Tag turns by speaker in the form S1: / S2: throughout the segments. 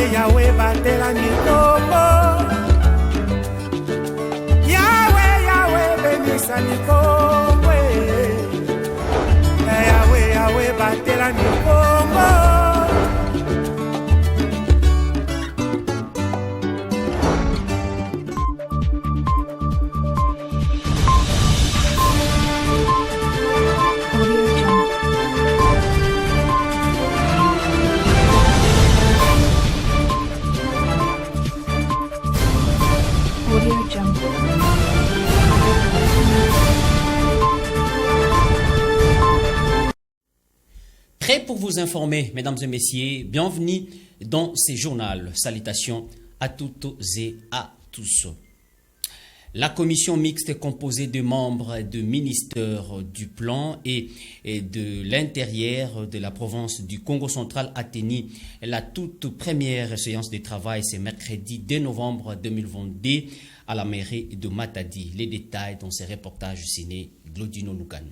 S1: Yahweh, Yahweh, batela mikongo. Yahweh, Yahweh, benisa mikongo. Yahweh, Yahweh, batela mikongo.
S2: Prêt pour vous informer, mesdames et messieurs, bienvenue dans ce journal. Salutations à toutes et à tous. La commission mixte composée de membres de ministères du Plan et de l'Intérieur de la province du Congo central a tenu la toute première séance de travail ce mercredi 2 novembre 2022 à la mairie de Matadi. Les détails dans ce reportage signé Glodino Lugano.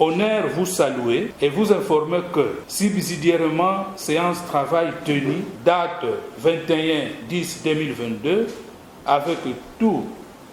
S3: Honneur vous saluer et vous informer que subsidiairement séance travail tenue date 21/10/2022 avec tout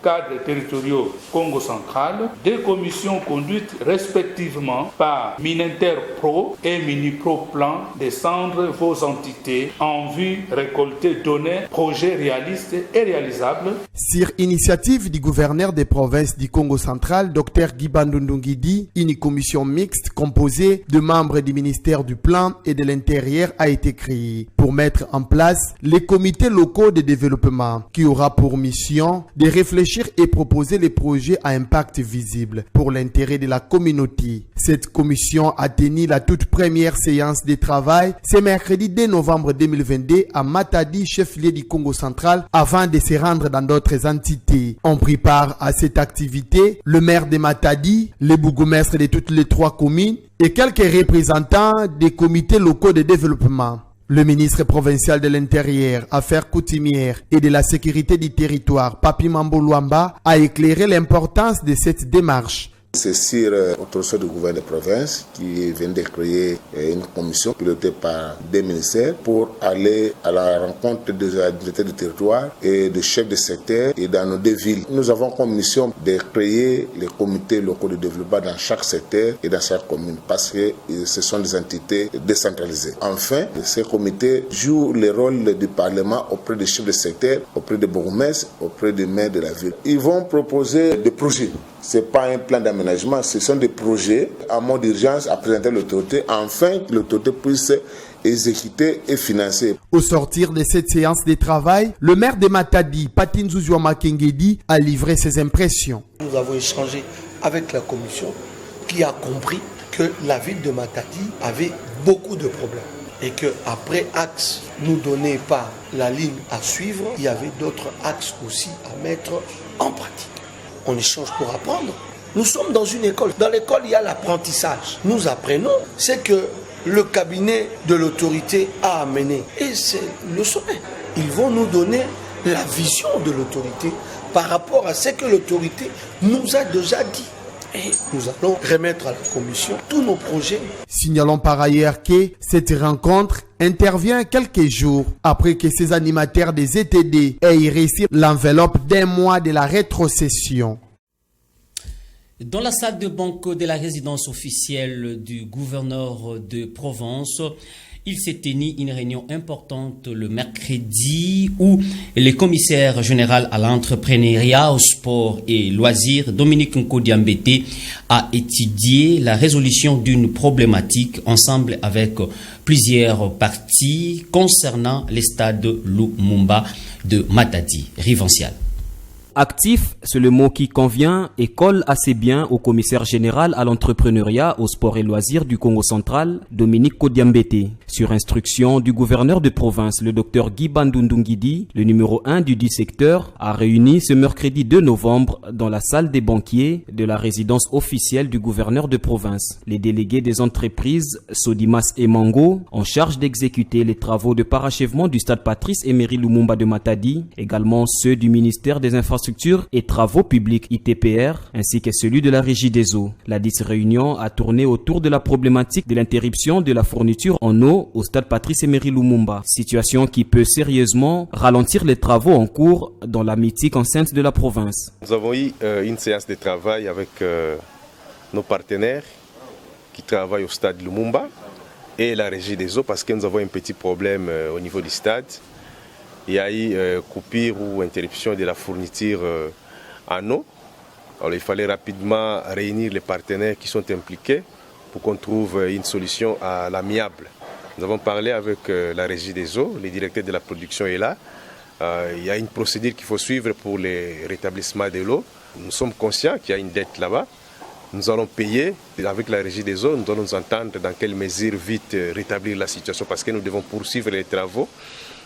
S3: cadres territoriaux Congo central, des commissions conduites respectivement par Mininter Pro et Minipro Plan descendre vos entités en vue récolter données, projets réalistes et réalisables.
S4: Sur initiative du gouverneur des provinces du Congo central, Dr Guy Bandundungidi, une commission mixte composée de membres du ministère du Plan et de l'Intérieur a été créée pour mettre en place les comités locaux de développement qui aura pour mission de réfléchir et proposer les projets à impact visible pour l'intérêt de la communauté. Cette commission a tenu la toute première séance de travail ce mercredi 2 novembre 2022 à Matadi, chef-lieu du Congo central, avant de se rendre dans d'autres entités. On prit part à cette activité le maire de Matadi, les bourgmestres de toutes les 3 communes et quelques représentants des comités locaux de développement. Le ministre provincial de l'Intérieur, Affaires coutumières et de la sécurité du territoire, Papi Mambo Luamba, a éclairé l'importance de cette démarche.
S5: C'est sur autorisation du gouvernement de province qui vient de créer une commission pilotée par des ministères pour aller à la rencontre des administrateurs du territoire et des chefs de secteur et dans nos 2 villes. Nous avons comme mission de créer les comités locaux de développement dans chaque secteur et dans chaque commune parce que ce sont des entités décentralisées. Enfin, ces comités jouent le rôle du Parlement auprès des chefs de secteur, auprès des bourgmestres, auprès des maires de la ville. Ils vont proposer des projets. Ce n'est pas un plan d'aménagement, ce sont des projets en mode d'urgence à présenter à l'autorité afin que l'autorité puisse exécuter et financer.
S4: Au sortir de cette séance de travail, le maire de Matadi, Patinzouzoua Makengedi, a livré ses impressions.
S6: Nous avons échangé avec la commission qui a compris que la ville de Matadi avait beaucoup de problèmes et qu'après axe nous donnait pas la ligne à suivre, il y avait d'autres axes aussi à mettre en pratique. On échange pour apprendre. Nous sommes dans une école. Dans l'école, il y a l'apprentissage. Nous apprenons ce que le cabinet de l'autorité a amené. Et c'est le sommet. Ils vont nous donner la vision de l'autorité par rapport à ce que l'autorité nous a déjà dit. Et nous allons remettre à la commission tous nos projets.
S4: Signalons par ailleurs que cette rencontre intervient quelques jours après que ces animateurs des ETD aient reçu l'enveloppe d'1 mois de la rétrocession.
S2: Dans la salle de banque de la résidence officielle du gouverneur de Provence, il s'est tenu une réunion importante le mercredi où le commissaire général à l'entrepreneuriat, au sport et loisirs, Dominique Nkodiambete, a étudié la résolution d'une problématique ensemble avec plusieurs parties concernant les stades Lumumba de Matadi, Rivencial.
S7: Actif, c'est le mot qui convient et colle assez bien au commissaire général à l'entrepreneuriat, au sport et loisirs du Congo central, Dominique Nkodiambete. Sur instruction du gouverneur de province, le docteur Guy Bandundungidi, le numéro 1 du 10 secteur, a réuni ce mercredi 2 novembre dans la salle des banquiers de la résidence officielle du gouverneur de province. Les délégués des entreprises Sodimas et Mango, en charge d'exécuter les travaux de parachèvement du stade Patrice Emery Lumumba de Matadi, également ceux du ministère des Infrastructures infrastructures et travaux publics ITPR ainsi que celui de la Régie des eaux. La 10 réunion a tourné autour de la problématique de l'interruption de la fourniture en eau au stade Patrice Emery Lumumba, situation qui peut sérieusement ralentir les travaux en cours dans la mythique enceinte de la province.
S8: Nous avons eu une séance de travail avec nos partenaires qui travaillent au stade Lumumba et la Régie des eaux parce que nous avons un petit problème au niveau du stade. Il y a eu coupure ou interruption de la fourniture en eau. Alors il fallait rapidement réunir les partenaires qui sont impliqués pour qu'on trouve une solution à l'amiable. Nous avons parlé avec la Régie des eaux, le directeur de la production est là. Il y a une procédure qu'il faut suivre pour les rétablissements de l'eau. Nous sommes conscients qu'il y a une dette là-bas. Nous allons payer avec la Régie des eaux, nous allons nous entendre dans quelle mesure vite rétablir la situation parce que nous devons poursuivre les travaux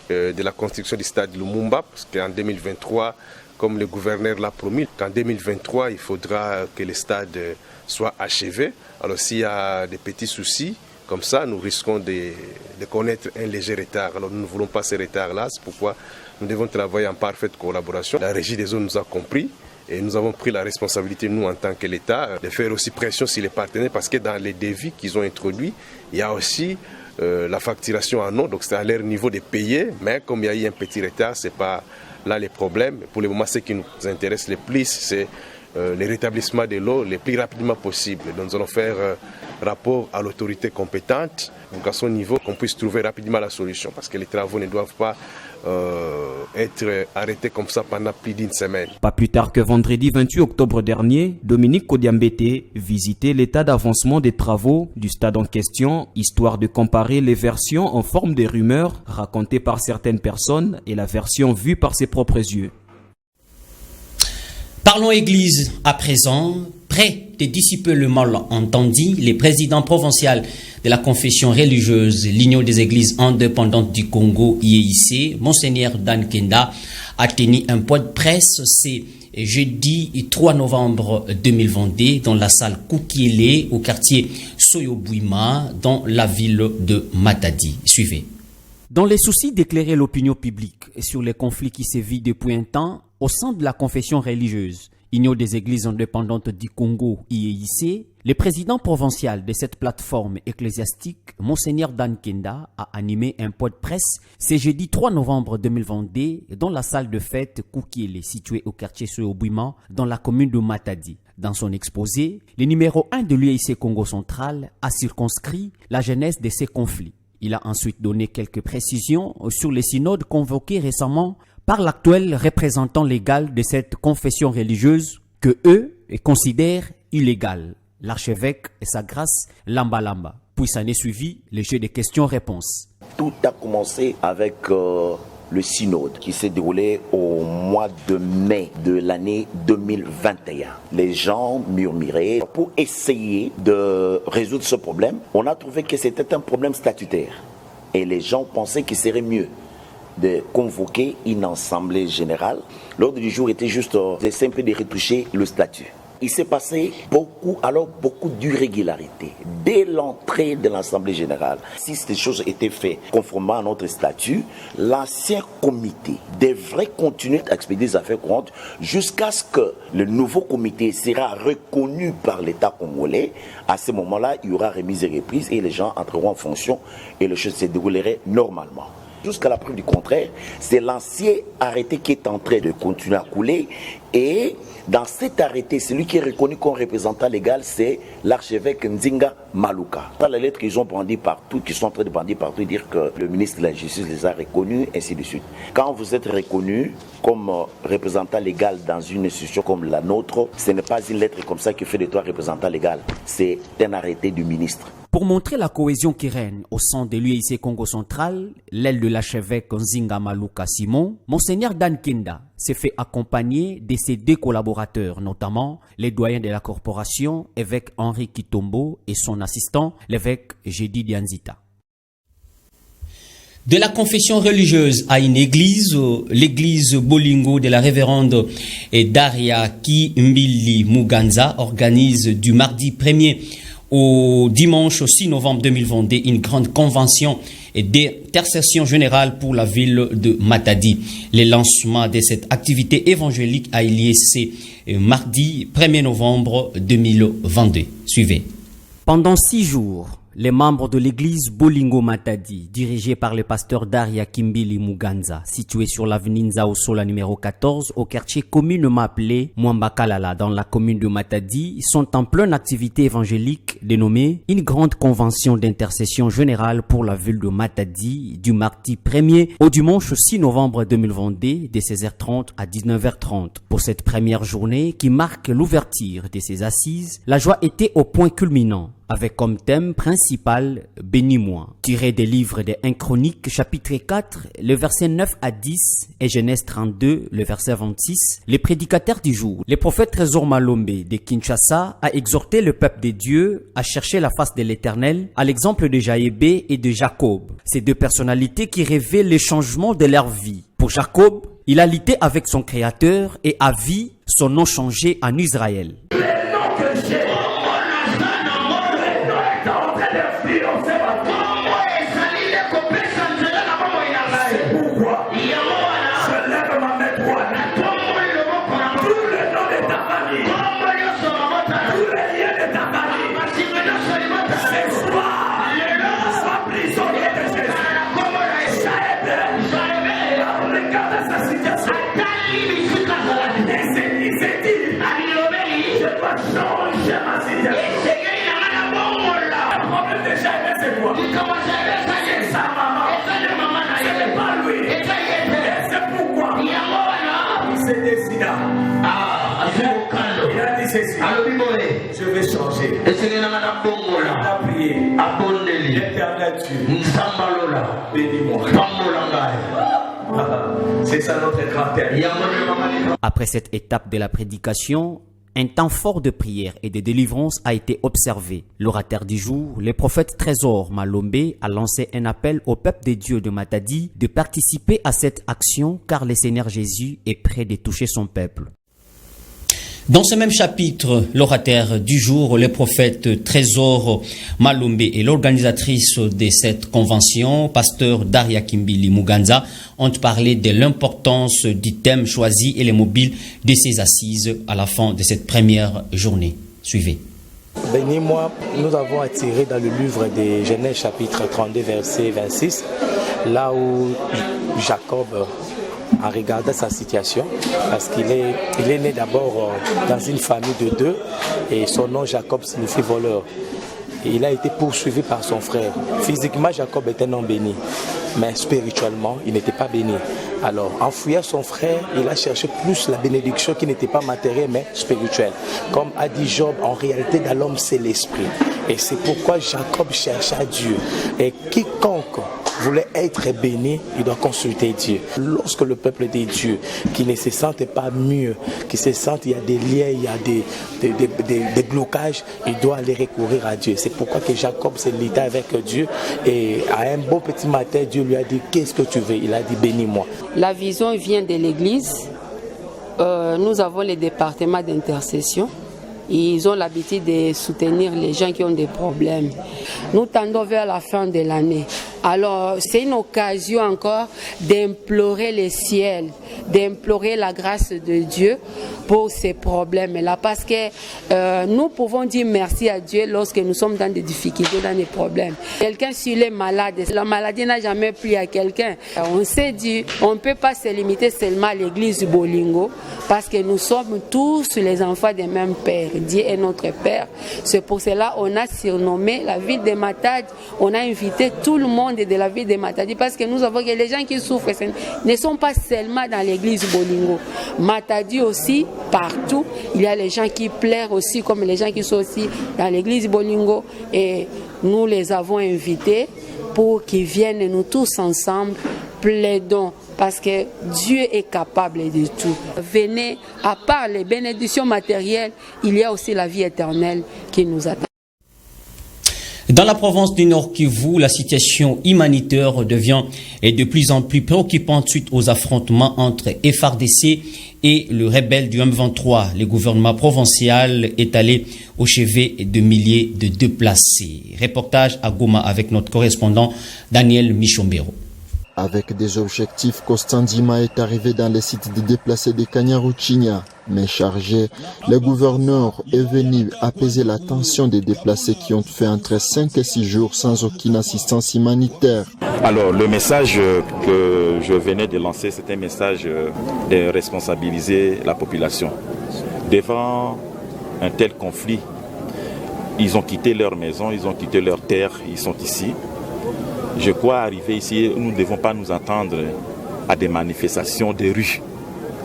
S8: de la construction du stade Lumumba, parce qu'en 2023, comme le gouverneur l'a promis, qu'en 2023, il faudra que le stade soit achevé. Alors s'il y a des petits soucis, comme ça, nous risquons de connaître un léger retard. Alors nous ne voulons pas ce retard-là, c'est pourquoi nous devons travailler en parfaite collaboration. La Régie des eaux nous a compris et nous avons pris la responsabilité, nous en tant que l'État, de faire aussi pression sur les partenaires, parce que dans les devis qu'ils ont introduits, il y a aussi la facturation en eau, donc c'est à leur niveau de payer, mais comme il y a eu un petit retard, ce n'est pas là les problèmes. Pour le moment, ce qui nous intéresse le plus, c'est le rétablissement de l'eau le plus rapidement possible. Donc nous allons faire rapport à l'autorité compétente pour qu'à son niveau, qu'on puisse trouver rapidement la solution, parce que les travaux ne doivent pas être arrêtés comme ça pendant plus d'une semaine.
S7: Pas plus tard que vendredi 28 octobre dernier, Dominique Kodiambete visitait l'état d'avancement des travaux du stade en question, histoire de comparer les versions en forme de rumeurs racontées par certaines personnes et la version vue par ses propres yeux.
S2: Parlons Église à présent. Prêt de dissiper le malentendu, le président provincial de la confession religieuse, l'Union des Églises indépendantes du Congo, IEIC, Monseigneur Dan Kenda, a tenu un point de presse ce jeudi 3 novembre 2022 dans la salle Koukiele au quartier Soyobouima dans la ville de Matadi. Suivez. Dans les soucis d'éclairer l'opinion publique sur les conflits qui sévissent depuis un temps au sein de la confession religieuse, Union des Églises indépendantes du Congo, IEIC, le président provincial de cette plateforme ecclésiastique, Monseigneur Dan Kenda, a animé un point de presse ce jeudi 3 novembre 2022 dans la salle de fête Koukiele, située au quartier Soyobouima, dans la commune de Matadi. Dans son exposé, le numéro 1 de l'UEIC Congo central a circonscrit la genèse de ces conflits. Il a ensuite donné quelques précisions sur les synodes convoqués récemment par l'actuel représentant légal de cette confession religieuse que eux considèrent illégale, l'archevêque et sa grâce Lamba Lamba. Puis s'en est suivi le jeu de questions-réponses.
S9: Tout a commencé avec le synode qui s'est déroulé au mois de mai de l'année 2021. Les gens murmuraient pour essayer de résoudre ce problème. On a trouvé que c'était un problème statutaire et les gens pensaient qu'il serait mieux de convoquer une assemblée générale. L'ordre du jour était juste simple de retoucher le statut. Il s'est passé beaucoup d'irrégularités. Dès l'entrée de l'Assemblée générale, si ces choses étaient faites conformément à notre statut, l'ancien comité devrait continuer à expédier des affaires courantes jusqu'à ce que le nouveau comité sera reconnu par l'État congolais. À ce moment-là, il y aura remise et reprise et les gens entreront en fonction et les choses se dérouleraient normalement. Jusqu'à la preuve du contraire, c'est l'ancien arrêté qui est en train de continuer à couler. Et dans cet arrêté, celui qui est reconnu comme représentant légal, c'est l'archevêque Nzinga Maluka. Dans les lettres qu'ils ont brandies partout, qu'ils sont en train de brandir partout, dire que le ministre de la Justice les a reconnus, ainsi de suite. Quand vous êtes reconnu comme représentant légal dans une institution comme la nôtre, ce n'est pas une lettre comme ça qui fait de toi représentant légal. C'est un arrêté du ministre.
S2: Pour montrer la cohésion qui règne au sein de l'UEIC Congo central, l'aile de l'archevêque Nzinga Maluka Simon, Monseigneur Dan Kenda s'est fait accompagner de ses deux collaborateurs, notamment les doyens de la corporation, évêque Henri Kitombo et son assistant, l'évêque Jedi Dianzita. De la confession religieuse à une église, l'église Bolingo de la révérende Daria Kimbili Muganza organise du mardi 1er au dimanche 6 novembre 2022 une grande convention d'intercession générale pour la ville de Matadi. Le lancement de cette activité évangélique a eu lieu mardi 1er novembre 2022. Suivez.
S7: Pendant 6 jours, les membres de l'église Bolingo Matadi, dirigée par le pasteur Daria Kimbili Muganza, située sur l'avenue Nzaosola numéro 14, au quartier communément appelé Mwambakalala, dans la commune de Matadi, sont en pleine activité évangélique dénommée une grande convention d'intercession générale pour la ville de Matadi du mardi 1er au dimanche 6 novembre 2022 de 16h30 à 19h30. Pour cette première journée qui marque l'ouverture de ces assises, la joie était au point culminant, avec comme thème principal « Bénis-moi », tiré des livres des 1 Chroniques, chapitre 4, le verset 9 à 10 et Genèse 32, le verset 26. Les prédicateurs du jour, le prophète Trésor Malombe de Kinshasa a exhorté le peuple de Dieu à chercher la face de l'Éternel, à l'exemple de Jaébé et de Jacob. Ces deux personnalités qui révèlent les changements de leur vie. Pour Jacob, il a lutté avec son Créateur et a vu son nom changé en Israël.
S10: Je vais changer. L'éternel Dieu, bénis-moi. C'est ça notre grand thème.
S7: Après cette étape de la prédication, un temps fort de prière et de délivrance a été observé. L'orateur du jour, le prophète Trésor Malombe, a lancé un appel au peuple de Dieu de Matadi de participer à cette action car le Seigneur Jésus est prêt de toucher son peuple.
S2: Dans ce même chapitre, l'orateur du jour, le prophète Trésor Malombe et l'organisatrice de cette convention, pasteur Daria Kimbili Muganza, ont parlé de l'importance du thème choisi et les mobiles de ces assises à la fin de cette première journée. Suivez.
S11: Bénis-moi, nous avons attiré dans le livre de Genèse chapitre 32 verset 26, là où Jacob a regardé sa situation, parce qu'il est né d'abord dans une famille de 2 et son nom Jacob signifie voleur. Et il a été poursuivi par son frère. Physiquement, Jacob était non béni, mais spirituellement, il n'était pas béni. Alors, en fouillant son frère, il a cherché plus la bénédiction qui n'était pas matérielle, mais spirituelle. Comme a dit Job, en réalité, dans l'homme, c'est l'esprit. Et c'est pourquoi Jacob chercha Dieu. Et quiconque voulait être béni, il doit consulter Dieu. Lorsque le peuple de Dieu, qui ne se sente pas mieux, qui se sent, il y a des liens, il y a des blocages, il doit aller recourir à Dieu. C'est pourquoi que Jacob s'est lié avec Dieu. Et à un beau petit matin, Dieu lui a dit, qu'est-ce que tu veux? Il a dit, bénis-moi.
S12: La vision vient de l'Église. Nous avons les départements d'intercession. Ils ont l'habitude de soutenir les gens qui ont des problèmes. Nous tendons vers la fin de l'année. Alors, c'est une occasion encore d'implorer le ciel, d'implorer la grâce de Dieu pour ces problèmes-là. Parce que nous pouvons dire merci à Dieu lorsque nous sommes dans des difficultés, dans des problèmes. Quelqu'un s'il est malade, la maladie n'a jamais pris à quelqu'un. On s'est dit, on ne peut pas se limiter seulement à l'église du Bolingo, parce que nous sommes tous les enfants des mêmes pères. Dieu est notre Père. C'est pour cela qu'on a surnommé la ville de Matadi. On a invité tout le monde de la ville de Matadi, parce que nous avons que les gens qui souffrent ne sont pas seulement dans l'église Bolingo. Matadi aussi, partout, il y a les gens qui pleurent aussi, comme les gens qui sont aussi dans l'église Bolingo. Et nous les avons invités pour qu'ils viennent nous tous ensemble, plaidons, parce que Dieu est capable de tout. Venez, à part les bénédictions matérielles, il y a aussi la vie éternelle qui nous attend.
S2: Dans la province du Nord Kivu, la situation humanitaire devient de plus en plus préoccupante suite aux affrontements entre FARDC et le rebelle du M23. Le gouvernement provincial est allé au chevet de milliers de déplacés. Reportage à Goma avec notre correspondant Daniel Michombero.
S13: Avec des objectifs, Costandima est arrivé dans les sites de déplacés de Kanyaruchinya. Mais chargé, le gouverneur est venu apaiser la tension des déplacés qui ont fait entre 5 et 6 jours sans aucune assistance humanitaire.
S14: Alors, le message que je venais de lancer, c'est un message de responsabiliser la population. Devant un tel conflit, ils ont quitté leur maison, ils ont quitté leur terre, ils sont ici. Je crois arriver ici, nous ne devons pas nous attendre à des manifestations de rue.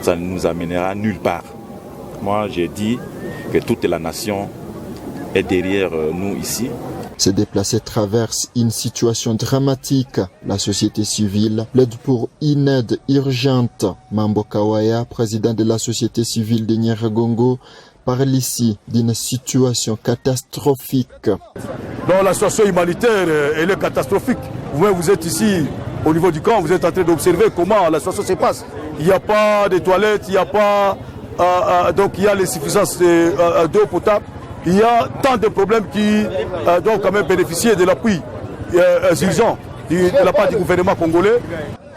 S14: Ça ne nous amènera nulle part. Moi, j'ai dit que toute la nation est derrière nous ici.
S13: Ces déplacés traversent une situation dramatique. La société civile plaide pour une aide urgente. Mambo Kawaya, président de la société civile de Nyiragongo, parle ici d'une situation catastrophique.
S15: Dans la situation humanitaire, elle est catastrophique. Vous êtes ici au niveau du camp, vous êtes en train d'observer comment la situation se passe. Il n'y a pas de toilettes, il n'y a pas... donc il y a l'insuffisance d'eau potable. Il y a tant de problèmes qui doivent quand même bénéficier de l'appui urgent de la part du gouvernement congolais.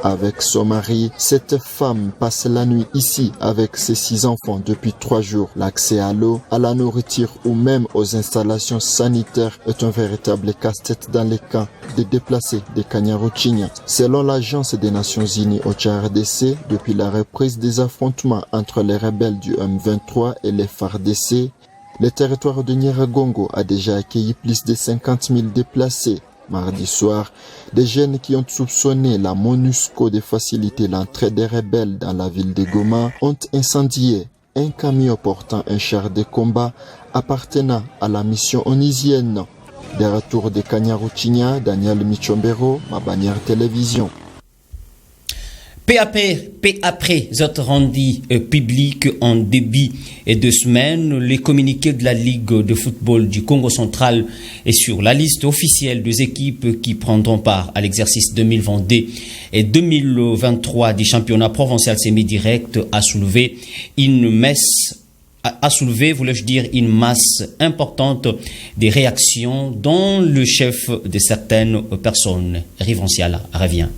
S13: Avec son mari, cette femme passe la nuit ici avec ses 6 enfants depuis 3 jours. L'accès à l'eau, à la nourriture ou même aux installations sanitaires est un véritable casse-tête dans les camps des déplacés de Kanyaruchinya. Selon l'Agence des Nations Unies au RDC, depuis la reprise des affrontements entre les rebelles du M23 et les FARDC, le territoire de Nyiragongo a déjà accueilli plus de 50 000 déplacés. Mardi soir, des jeunes qui ont soupçonné la MONUSCO de faciliter l'entrée des rebelles dans la ville de Goma ont incendié un camion portant un char de combat appartenant à la mission onusienne. Des retours de Kanyaruchinya, Daniel Michombero, ma bannière télévision.
S2: Peu après être rendu public en début de semaine, les communiqués de la Ligue de football du Congo central est sur la liste officielle des équipes qui prendront part à l'exercice 2022 et 2023 du championnat provincial semi-direct a soulevé une masse importante des réactions dont le chef de certaines personnes, Rivonciala, revient.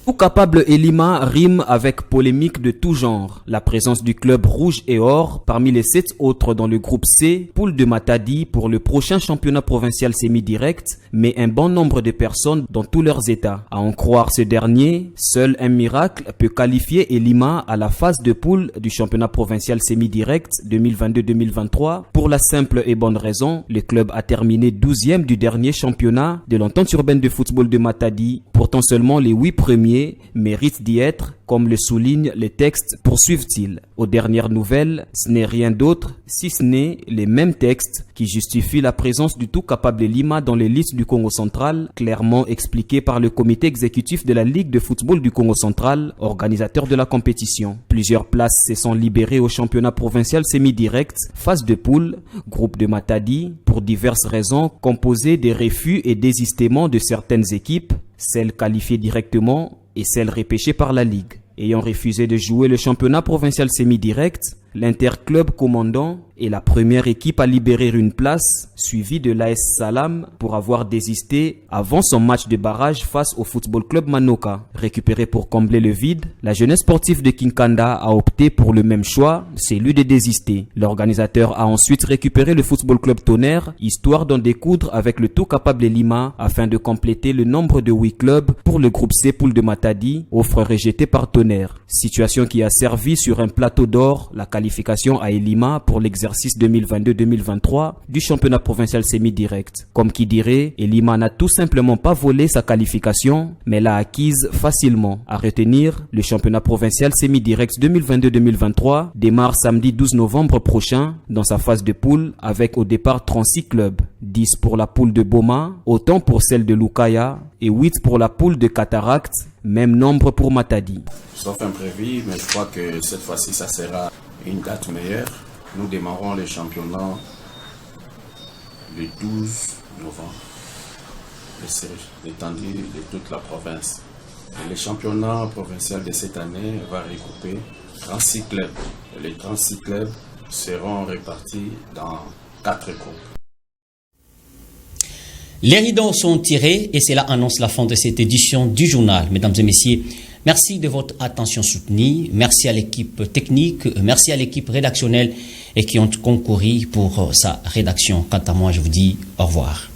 S7: Tout capable Elima rime avec polémique de tout genre. La présence du club rouge et or parmi les 7 autres dans le groupe C, poule de Matadi pour le prochain championnat provincial semi-direct, mais un bon nombre de personnes dans tous leurs états. À en croire ce dernier, seul un miracle peut qualifier Elima à la phase de poule du championnat provincial semi-direct 2022-2023. Pour la simple et bonne raison, le club a terminé 12e du dernier championnat de l'entente urbaine de football de Matadi. Pourtant seulement les 8 premiers mérite d'y être, comme le soulignent les textes, poursuivent-ils. Aux dernières nouvelles, ce n'est rien d'autre, si ce n'est les mêmes textes qui justifient la présence du tout capable Lima dans les listes du Congo central, clairement expliqué par le comité exécutif de la Ligue de football du Congo central, organisateur de la compétition. Plusieurs places se sont libérées au championnat provincial semi-direct, phase de poule, groupe de Matadi, pour diverses raisons composées des refus et désistements de certaines équipes, celles qualifiées directement et celles repêchées par la Ligue. Ayant refusé de jouer le championnat provincial semi-direct, l'Interclub commandant est la première équipe à libérer une place, suivie de l'AS Salam pour avoir désisté avant son match de barrage face au Football Club Manoka. Récupéré pour combler le vide, la jeunesse sportive de Kinkanda a opté pour le même choix, celui de désister. L'organisateur a ensuite récupéré le Football Club Tonnerre, histoire d'en découdre avec le tout capable Lima afin de compléter le nombre de 8 clubs pour le groupe C poule de Matadi, offre rejetée par Tonnerre. Situation qui a servi sur un plateau d'or la qualification à Elima pour l'exercice 2022-2023 du championnat provincial semi-direct. Comme qui dirait, Elima n'a tout simplement pas volé sa qualification, mais l'a acquise facilement. À retenir, le championnat provincial semi-direct 2022-2023 démarre samedi 12 novembre prochain dans sa phase de poule avec au départ 36 clubs, 10 pour la poule de Boma, autant pour celle de Lukaya et 8 pour la poule de Cataract, même nombre pour Matadi.
S16: Sauf imprévu, mais je crois que cette fois-ci ça sera une date meilleure. Nous démarrons le championnat le 12 novembre. C'est l'étendue de toute la province. Et le championnat provincial de cette année va regrouper 36 clubs. Les 36 clubs seront répartis dans 4 groupes.
S2: Les rideaux sont tirés et cela annonce la fin de cette édition du journal. Mesdames et messieurs, merci de votre attention soutenue. Merci à l'équipe technique, merci à l'équipe rédactionnelle et qui ont concouru pour sa rédaction. Quant à moi, je vous dis au revoir.